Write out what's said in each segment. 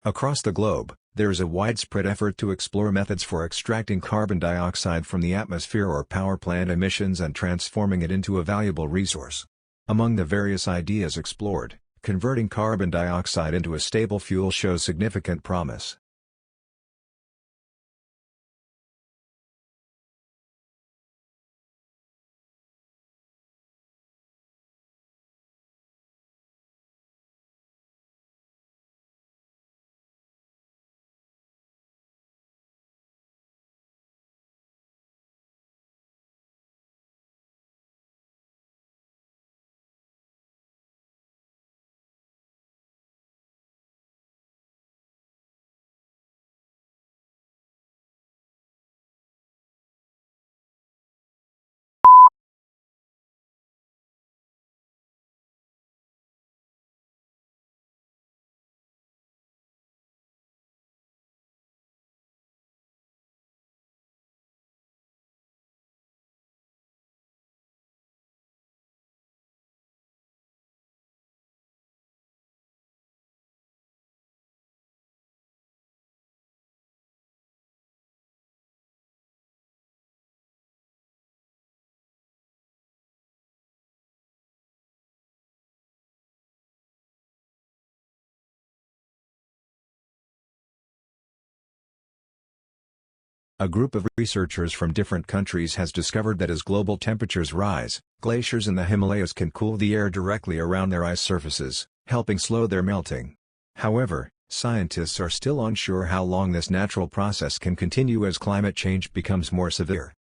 Across the globe, there is a widespread effort to explore methods for extracting carbon dioxide from the atmosphere or power plant emissions and transforming it into a valuable resource. Among the various ideas explored, converting carbon dioxide into a stable fuel shows significant promise. A group of researchers from different countries has discovered that as global temperatures rise, glaciers in the Himalayas can cool the air directly around their ice surfaces, helping slow their melting. However, scientists are still unsure how long this natural process can continue as climate change becomes more severe.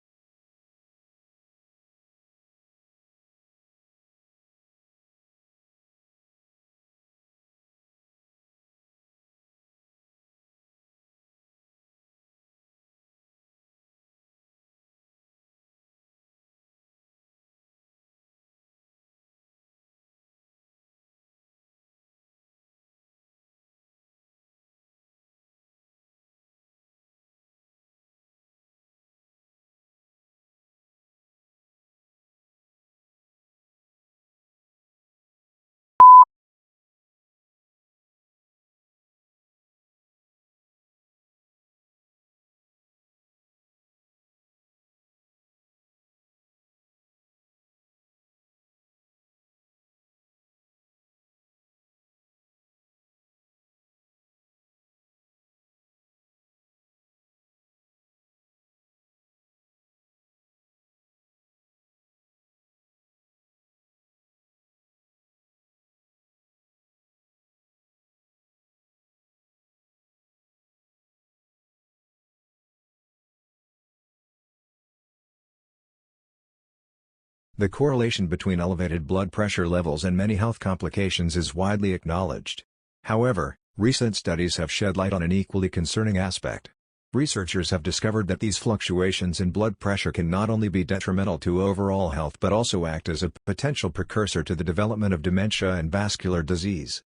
The correlation between elevated blood pressure levels and many health complications is widely acknowledged. However, recent studies have shed light on an equally concerning aspect. Researchers have discovered that these fluctuations in blood pressure can not only be detrimental to overall health but also act as a potential precursor to the development of dementia and vascular disease.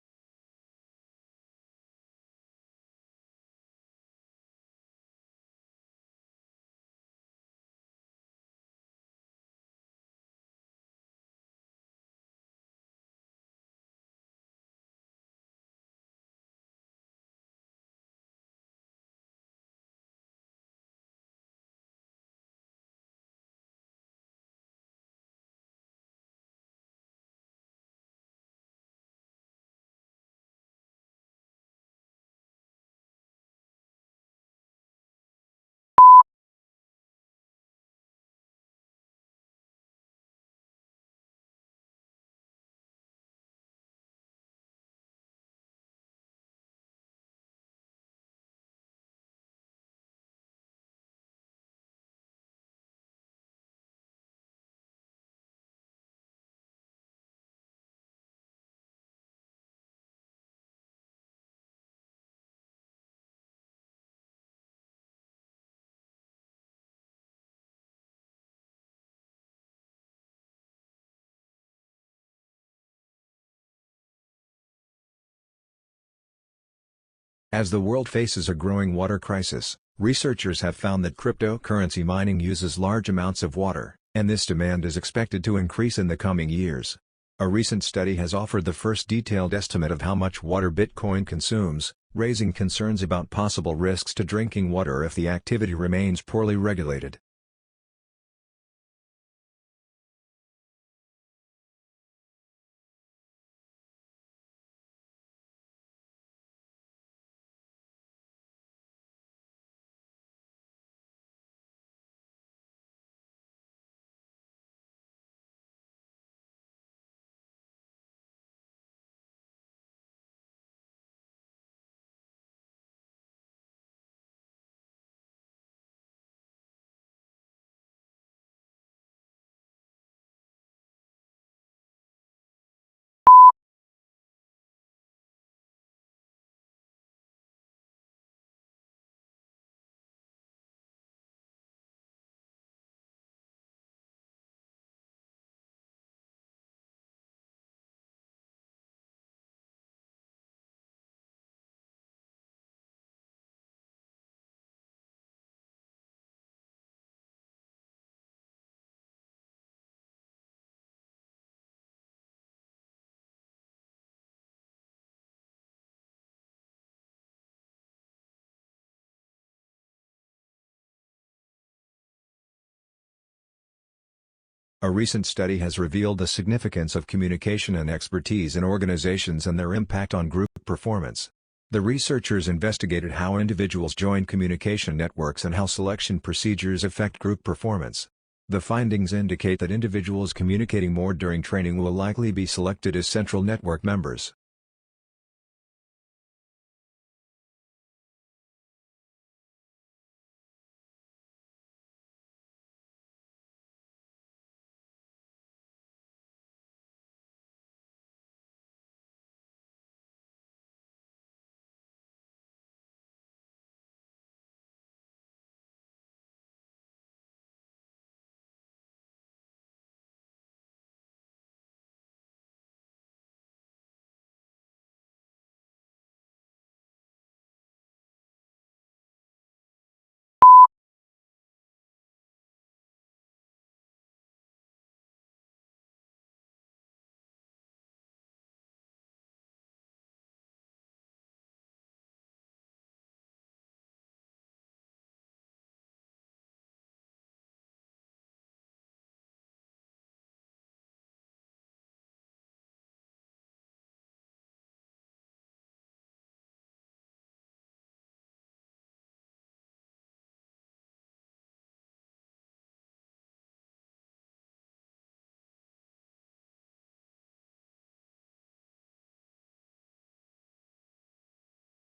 As the world faces a growing water crisis, researchers have found that cryptocurrency mining uses large amounts of water, and this demand is expected to increase in the coming years. A recent study has offered the first detailed estimate of how much water Bitcoin consumes, raising concerns about possible risks to drinking water if the activity remains poorly regulated. A recent study has revealed the significance of communication and expertise in organizations and their impact on group performance. The researchers investigated how individuals join communication networks and how selection procedures affect group performance. The findings indicate that individuals communicating more during training will likely be selected as central network members.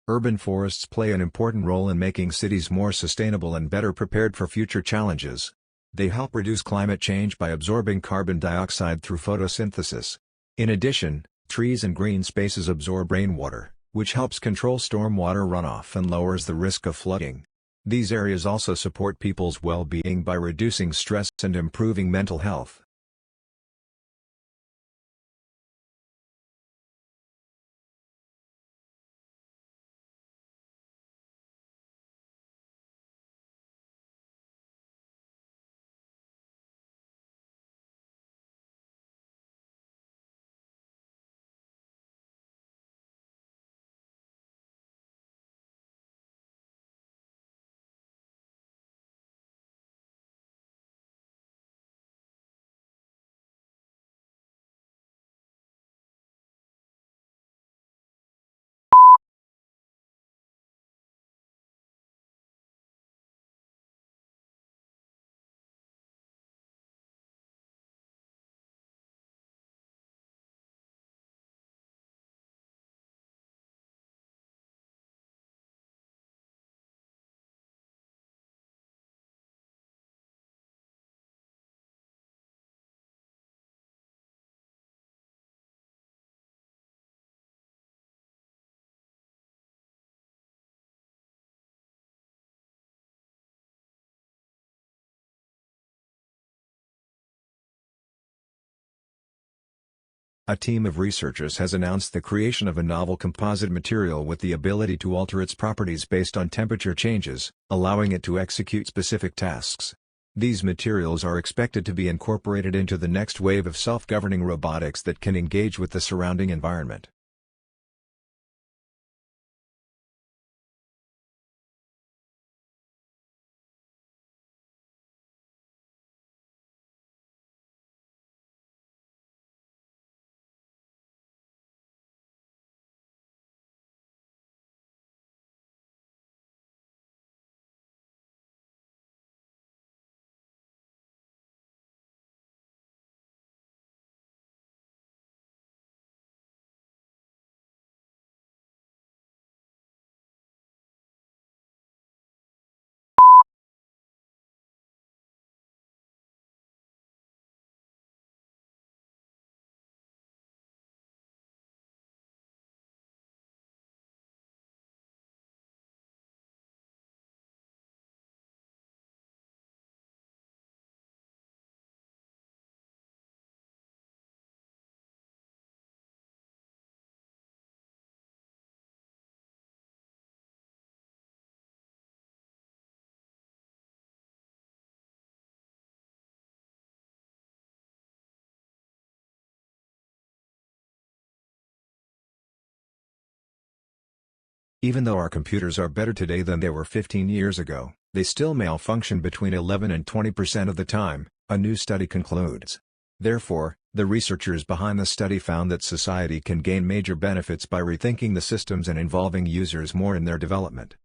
Urban forests play an important role in making cities more sustainable and better prepared for future challenges. They help reduce climate change by absorbing carbon dioxide through photosynthesis. In addition, trees and green spaces absorb rainwater, which helps control stormwater runoff and lowers the risk of flooding. These areas also support people's well-being by reducing stress and improving mental health. A team of researchers has announced the creation of a novel composite material with the ability to alter its properties based on temperature changes, allowing it to execute specific tasks. These materials are expected to be incorporated into the next wave of self-governing robotics that can engage with the surrounding environment. Even though our computers are better today than they were 15 years ago, they still malfunction between 11 and 20% of the time, a new study concludes. Therefore, the researchers behind the study found that society can gain major benefits by rethinking the systems and involving users more in their development.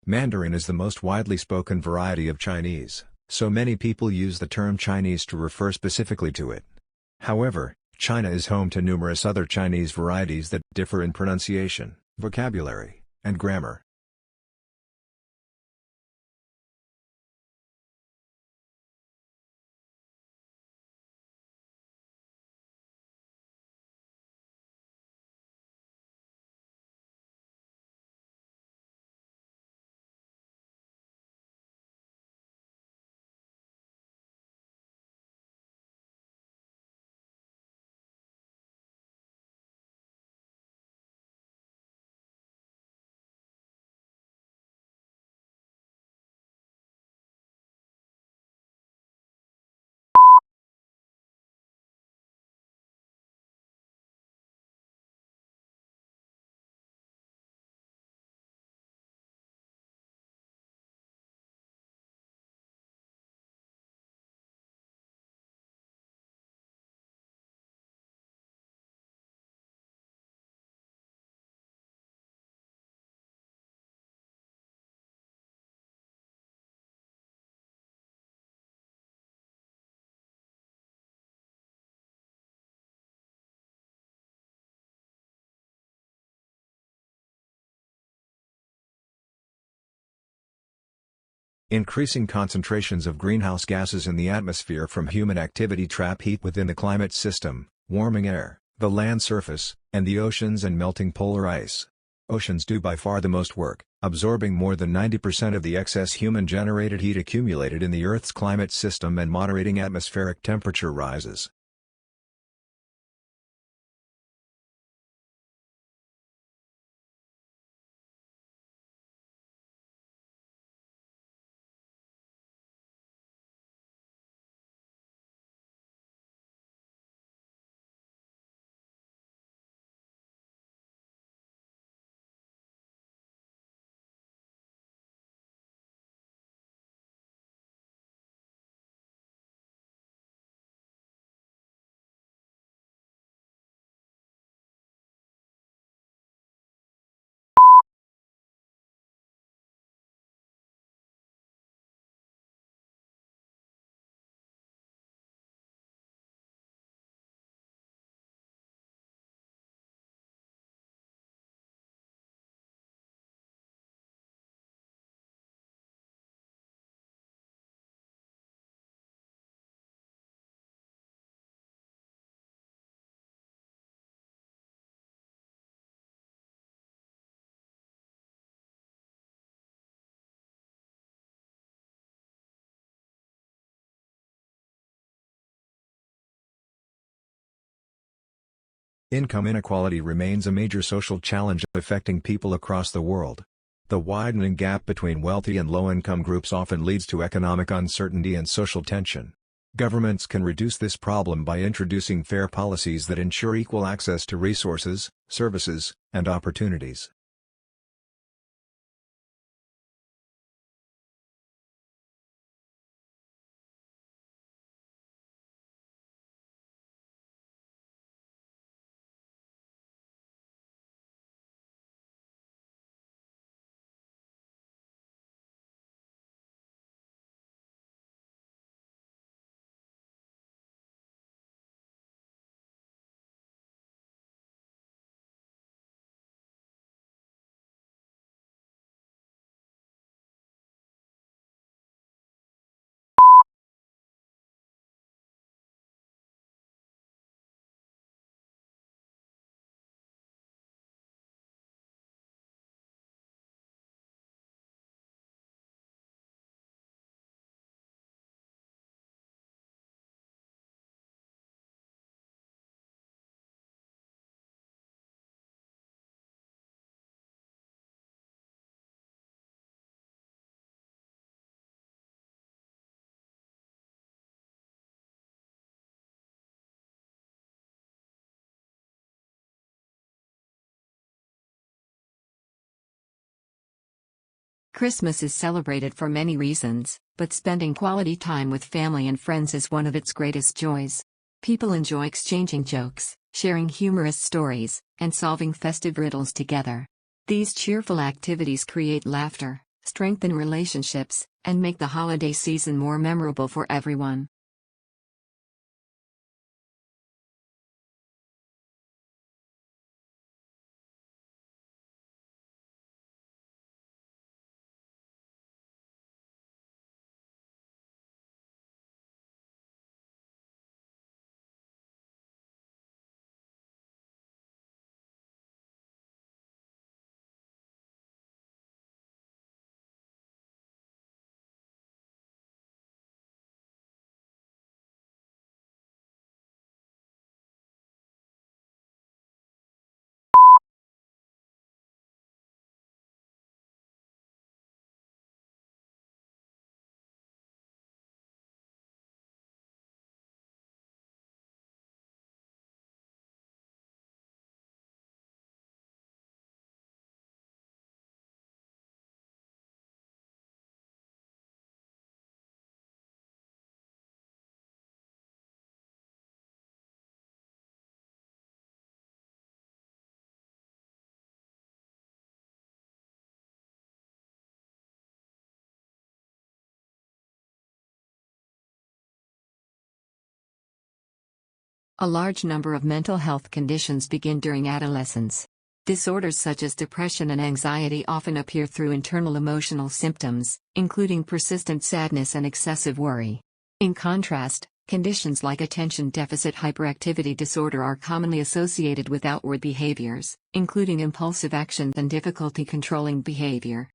Mandarin is the most widely spoken variety of Chinese, so many people use the term Chinese to refer specifically to it. However, China is home to numerous other Chinese varieties that differ in pronunciation, vocabulary, and grammar. Increasing concentrations of greenhouse gases in the atmosphere from human activity trap heat within the climate system, warming air, the land surface, and the oceans and melting polar ice. Oceans do by far the most work, absorbing more than 90% of the excess human-generated heat accumulated in the Earth's climate system and moderating atmospheric temperature rises. Income inequality remains a major social challenge affecting people across the world. The widening gap between wealthy and low-income groups often leads to economic uncertainty and social tension. Governments can reduce this problem by introducing fair policies that ensure equal access to resources, services, and opportunities. Christmas is celebrated for many reasons, but spending quality time with family and friends is one of its greatest joys. People enjoy exchanging jokes, sharing humorous stories, and solving festive riddles together. These cheerful activities create laughter, strengthen relationships, and make the holiday season more memorable for everyone. A large number of mental health conditions begin during adolescence. Disorders such as depression and anxiety often appear through internal emotional symptoms, including persistent sadness and excessive worry. In contrast, conditions like attention deficit hyperactivity disorder are commonly associated with outward behaviors, including impulsive actions and difficulty controlling behavior.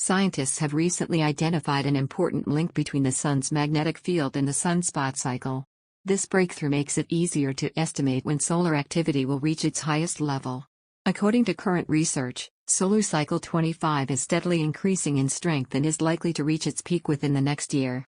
Scientists have recently identified an important link between the sun's magnetic field and the sunspot cycle. This breakthrough makes it easier to estimate when solar activity will reach its highest level. According to current research, solar cycle 25 is steadily increasing in strength and is likely to reach its peak within the next year.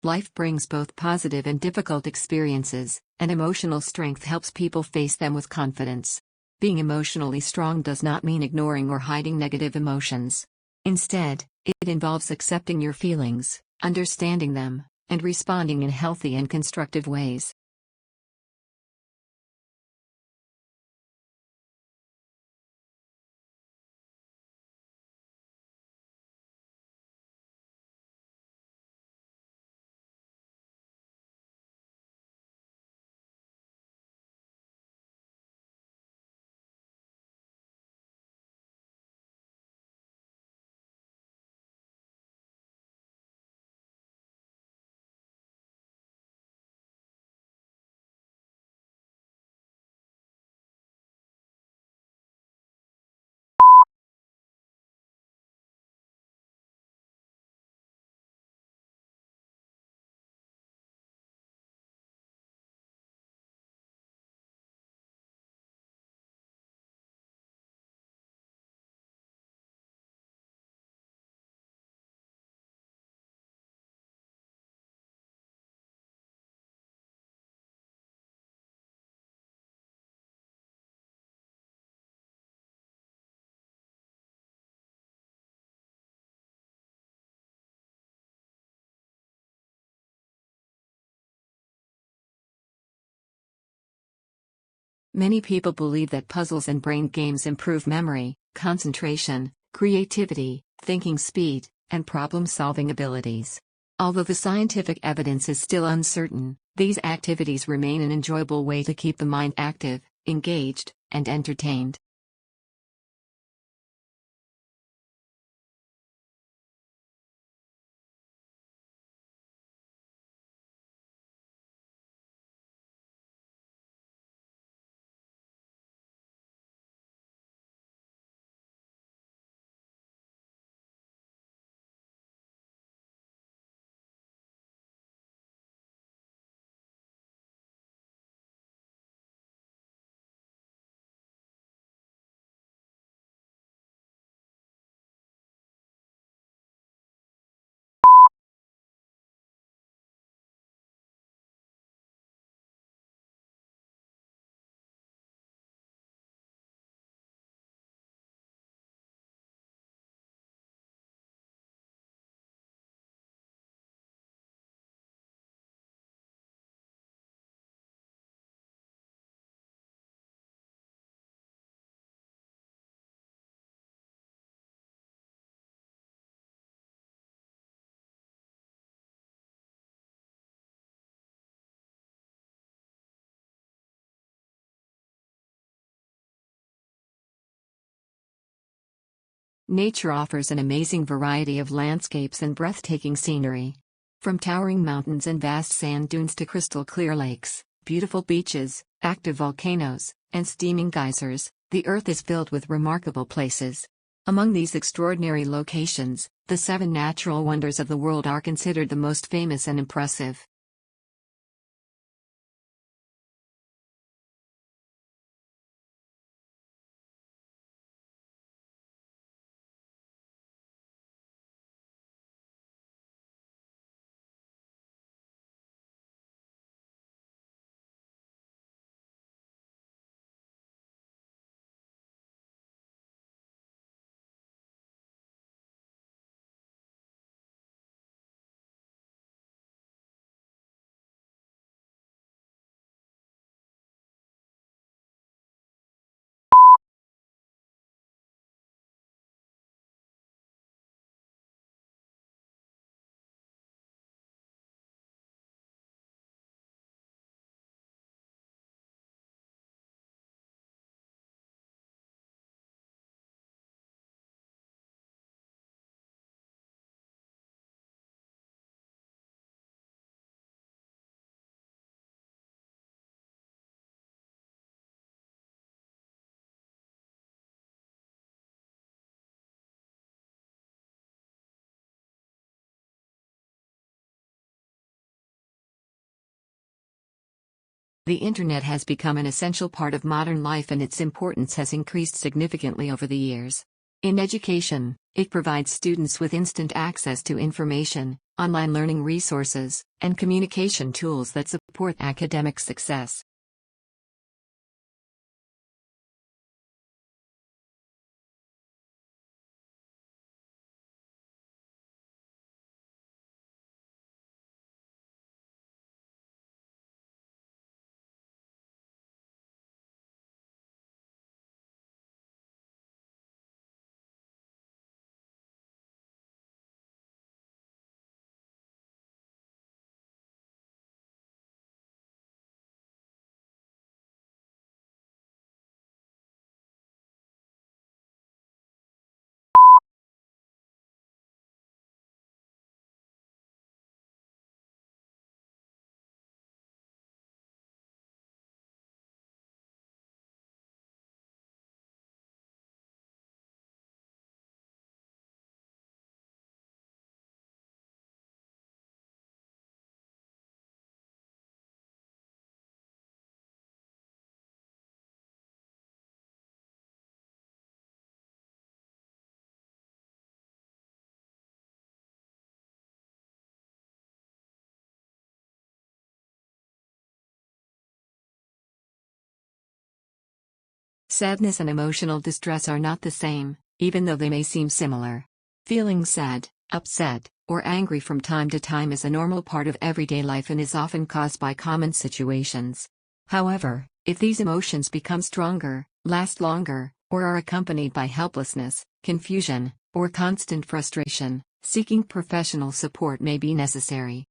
Life brings both positive and difficult experiences, and emotional strength helps people face them with confidence. Being emotionally strong does not mean ignoring or hiding negative emotions. Instead, it involves accepting your feelings, understanding them, and responding in healthy and constructive ways. Many people believe that puzzles and brain games improve memory, concentration, creativity, thinking speed, and problem-solving abilities. Although the scientific evidence is still uncertain, these activities remain an enjoyable way to keep the mind active, engaged, and entertained. Nature offers an amazing variety of landscapes and breathtaking scenery. From towering mountains and vast sand dunes to crystal-clear lakes, beautiful beaches, active volcanoes, and steaming geysers, the Earth is filled with remarkable places. Among these extraordinary locations, the 7 natural wonders of the world are considered the most famous and impressive. The Internet has become an essential part of modern life, and its importance has increased significantly over the years. In education, it provides students with instant access to information, online learning resources, and communication tools that support academic success. Sadness and emotional distress are not the same, even though they may seem similar. Feeling sad, upset, or angry from time to time is a normal part of everyday life and is often caused by common situations. However, if these emotions become stronger, last longer, or are accompanied by helplessness, confusion, or constant frustration, seeking professional support may be necessary.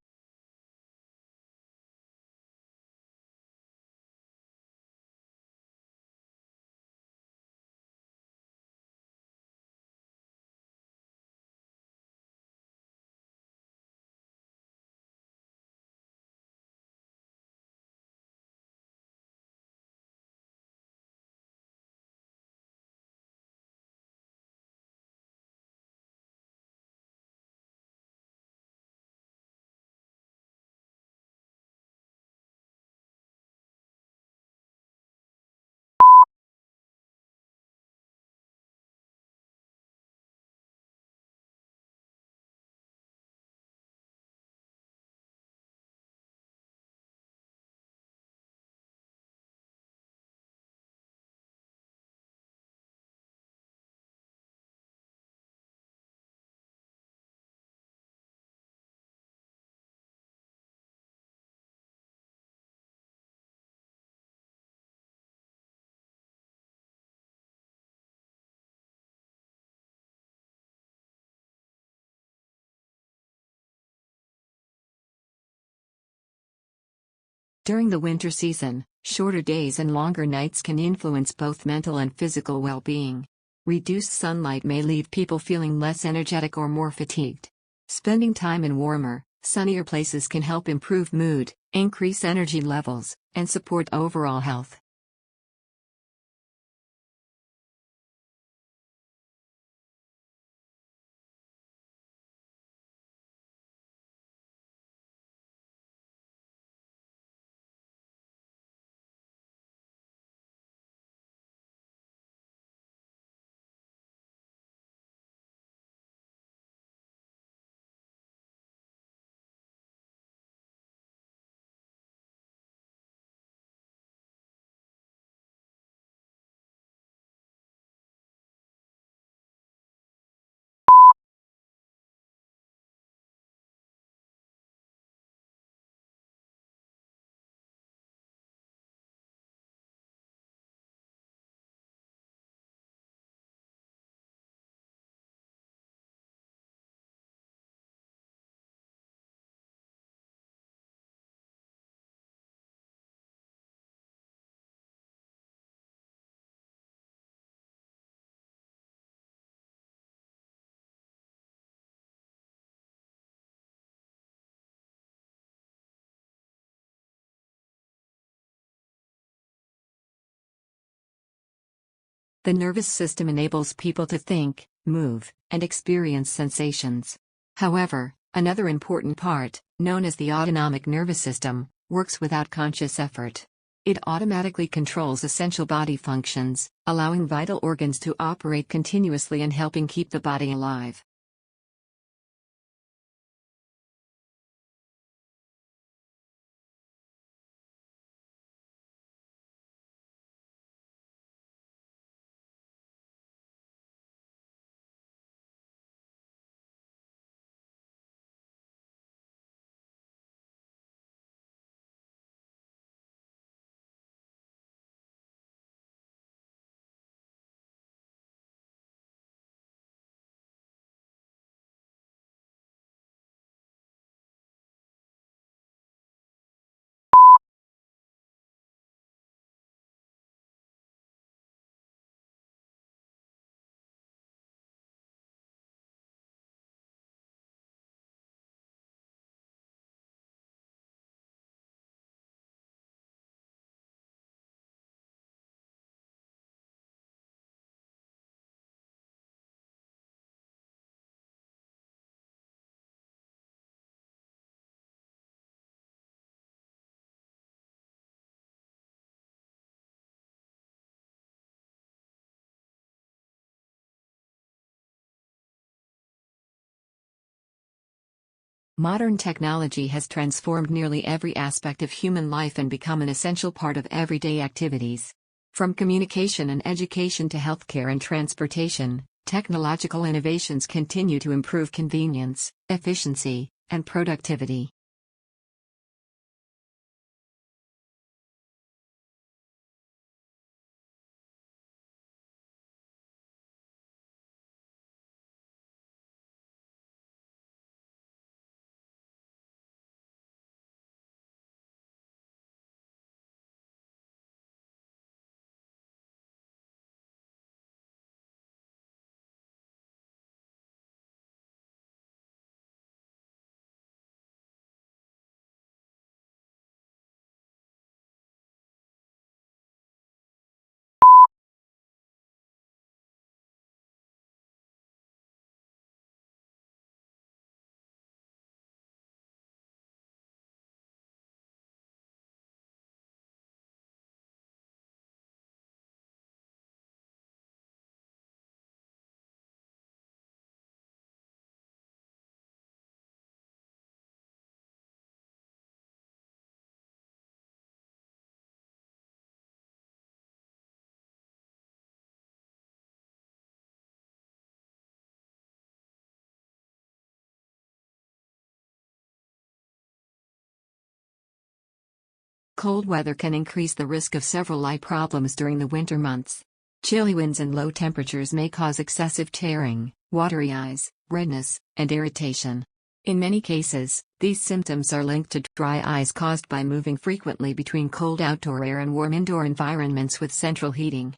During the winter season, shorter days and longer nights can influence both mental and physical well-being. Reduced sunlight may leave people feeling less energetic or more fatigued. Spending time in warmer, sunnier places can help improve mood, increase energy levels, and support overall health. The nervous system enables people to think, move, and experience sensations. However, another important part, known as the autonomic nervous system, works without conscious effort. It automatically controls essential body functions, allowing vital organs to operate continuously and helping keep the body alive. Modern technology has transformed nearly every aspect of human life and become an essential part of everyday activities. From communication and education to healthcare and transportation, technological innovations continue to improve convenience, efficiency, and productivity. Cold weather can increase the risk of several eye problems during the winter months. Chilly winds and low temperatures may cause excessive tearing, watery eyes, redness, and irritation. In many cases, these symptoms are linked to dry eyes caused by moving frequently between cold outdoor air and warm indoor environments with central heating.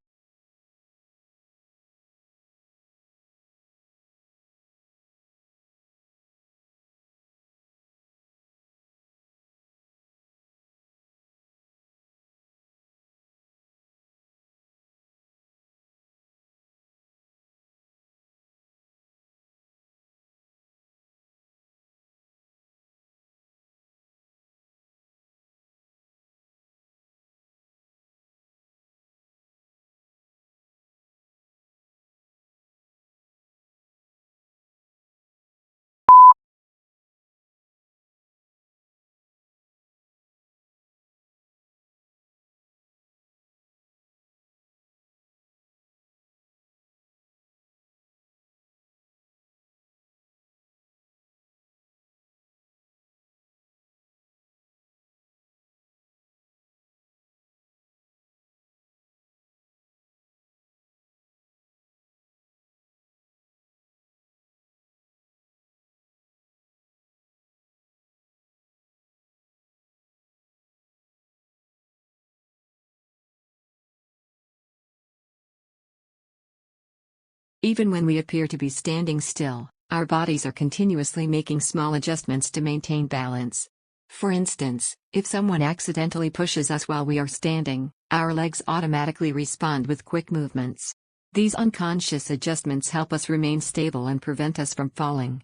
Even when we appear to be standing still, our bodies are continuously making small adjustments to maintain balance. For instance, if someone accidentally pushes us while we are standing, our legs automatically respond with quick movements. These unconscious adjustments help us remain stable and prevent us from falling.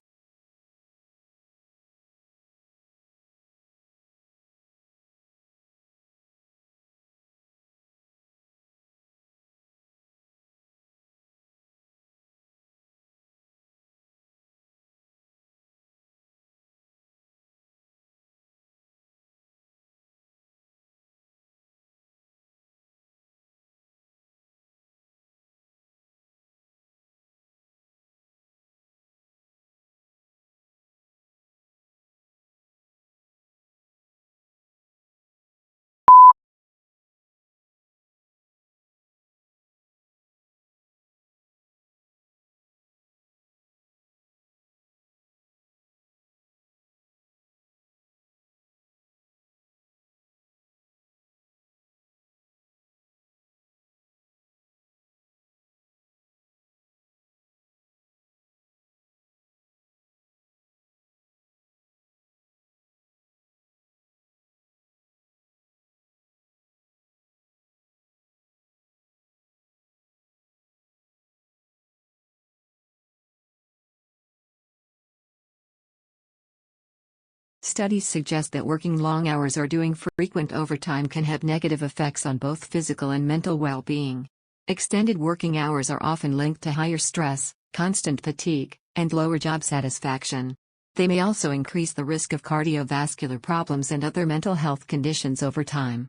Studies suggest that working long hours or doing frequent overtime can have negative effects on both physical and mental well-being. Extended working hours are often linked to higher stress, constant fatigue, and lower job satisfaction. They may also increase the risk of cardiovascular problems and other mental health conditions over time.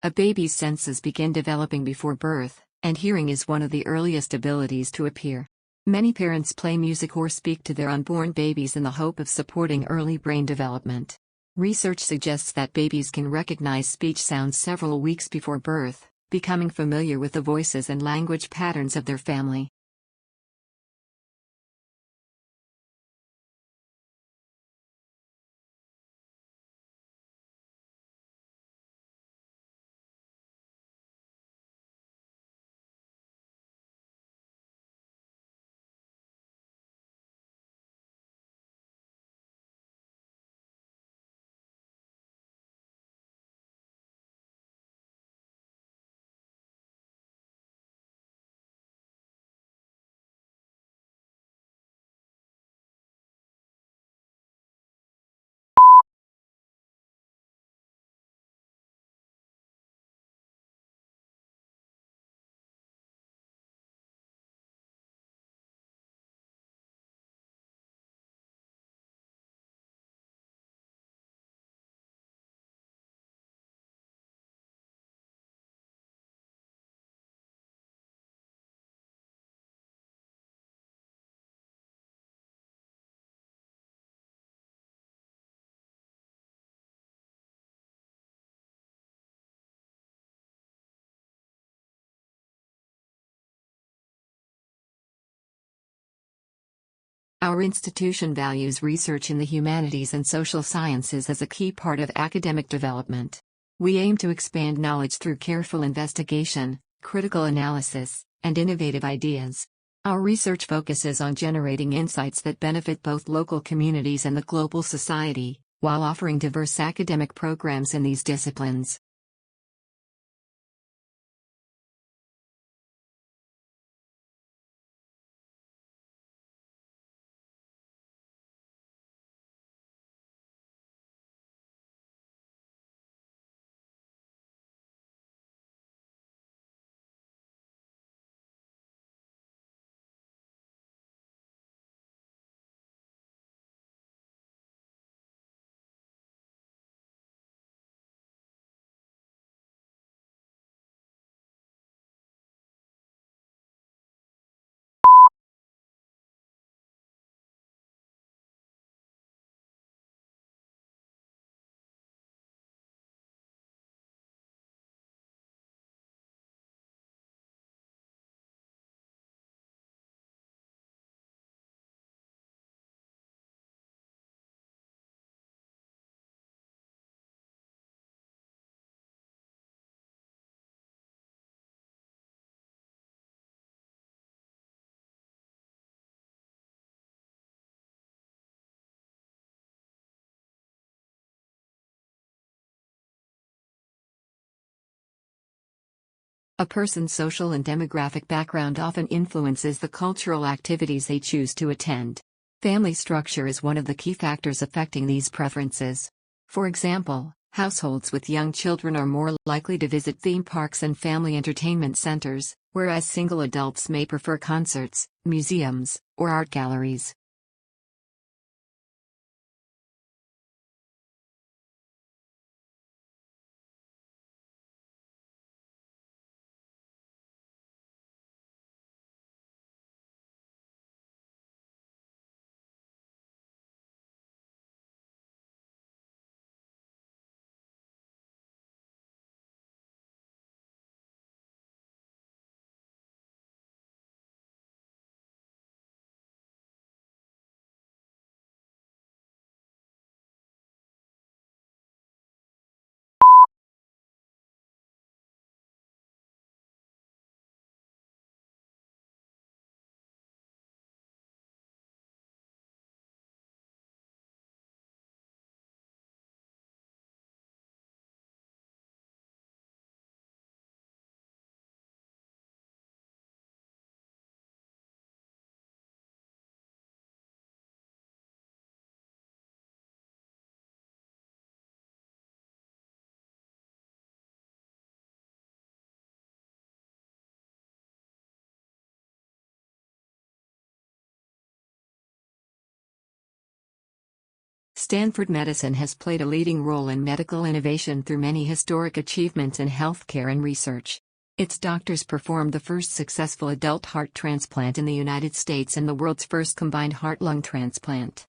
A baby's senses begin developing before birth, and hearing is one of the earliest abilities to appear. Many parents play music or speak to their unborn babies in the hope of supporting early brain development. Research suggests that babies can recognize speech sounds several weeks before birth, becoming familiar with the voices and language patterns of their family. Our institution values research in the humanities and social sciences as a key part of academic development. We aim to expand knowledge through careful investigation, critical analysis, and innovative ideas. Our research focuses on generating insights that benefit both local communities and the global society, while offering diverse academic programs in these disciplines. A person's social and demographic background often influences the cultural activities they choose to attend. Family structure is one of the key factors affecting these preferences. For example, households with young children are more likely to visit theme parks and family entertainment centers, whereas single adults may prefer concerts, museums, or art galleries. Stanford Medicine has played a leading role in medical innovation through many historic achievements in healthcare and research. Its doctors performed the first successful adult heart transplant in the United States and the world's first combined heart-lung transplant.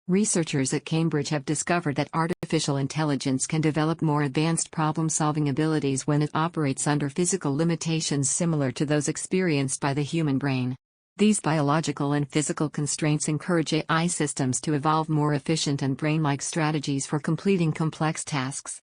Researchers at Cambridge have discovered that artificial intelligence can develop more advanced problem-solving abilities when it operates under physical limitations similar to those experienced by the human brain. These biological and physical constraints encourage AI systems to evolve more efficient and brain-like strategies for completing complex tasks.